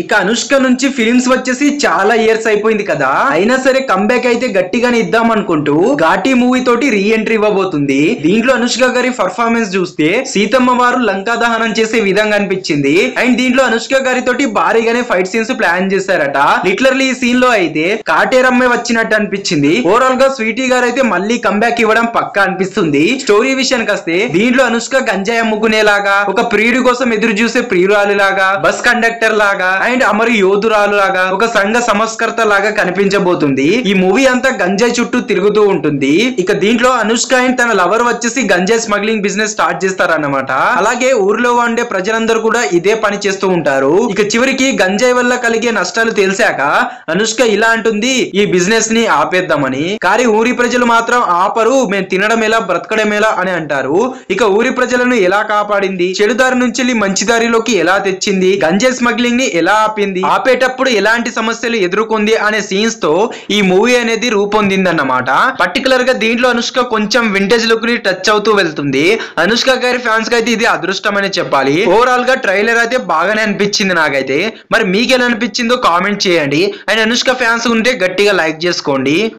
ఇక అనుష్క నుంచి ఫిలిమ్స్ వచ్చేసి చాలా ఇయర్స్ అయిపోయింది కదా, అయినా సరే కంబ్యాక్ అయితే గట్టిగానే ఇద్దాం అనుకుంటూ ఘాటీ మూవీ తోటి రీ ఎంట్రీ ఇవ్వబోతుంది. దీంట్లో అనుష్క గారి పర్ఫార్మెన్స్ చూస్తే సీతమ్మ వారు లంకా దహనం చేసే విధంగా అనిపించింది. అండ్ దీంట్లో అనుష్క గారి తోటి భారీగానే ఫైట్ సీన్స్ ప్లాన్ చేశారట. లిటరల్లీ ఈ సీన్ లో అయితే కాటేరమ్మే వచ్చినట్టు అనిపించింది. ఓవరాల్ గా స్వీటీ గారు అయితే మళ్ళీ కంబ్యాక్ ఇవ్వడం పక్కా అనిపిస్తుంది. స్టోరీ విషయానికి వస్తే దీంట్లో అనుష్క గంజాయి అమ్ముకునేలాగా, ఒక ప్రియుడి కోసం ఎదురు చూసే ప్రియురాలు లాగా, బస్ కండక్టర్ లాగా అండ్ అమరు యోధురాలు లాగా, ఒక సంఘ సంస్కర్త లాగా కనిపించబోతుంది. ఈ మూవీ అంతా గంజాయి చుట్టూ తిరుగుతూ ఉంటుంది. ఇక దీంట్లో అనుష్క అండ్ తన లవర్ వచ్చేసి గంజాయి స్మగ్లింగ్ బిజినెస్ స్టార్ట్ చేస్తారన్నమాట. అలాగే ఊర్లో ఉండే ప్రజలందరూ కూడా ఇదే పని చేస్తూ ఉంటారు. ఇక చివరికి గంజాయి వల్ల కలిగే నష్టాలు తెలిసాక అనుష్క ఇలా అంటుంది, ఈ బిజినెస్ ని ఆపేద్దామని. కానీ ఊరి ప్రజలు మాత్రం ఆపరు, మేము తినడం ఎలా బ్రతకడం ఎలా అని అంటారు. ఇక ఊరి ప్రజలను ఎలా కాపాడింది, చెడు దారి నుంచి మంచి దారిలోకి ఎలా తెచ్చింది, గంజాయి స్మగ్లింగ్ ని ఎలా ఆపింది, ఆపేటప్పుడు ఎలాంటి సమస్యలు ఎదుర్కొంది అనే సీన్స్ తో ఈ మూవీ అనేది రూపొందింది అన్నమాట. పర్టికులర్ గా దీంట్లో అనుష్క కొంచెం వింటేజ్ లుక్ ని టచ్ అవుతూ వెళ్తుంది. అనుష్క గారి ఫ్యాన్స్ కి అయితే ఇది అదృష్టం అని చెప్పాలి. ఓవరాల్ గా ట్రైలర్ అయితే బాగానే అనిపించింది నాకైతే. మరి మీకు ఎలా అనిపించిందో కామెంట్ చేయండి. అండ్ అనుష్క ఫ్యాన్స్ ఉంటే గట్టిగా లైక్ చేసుకోండి.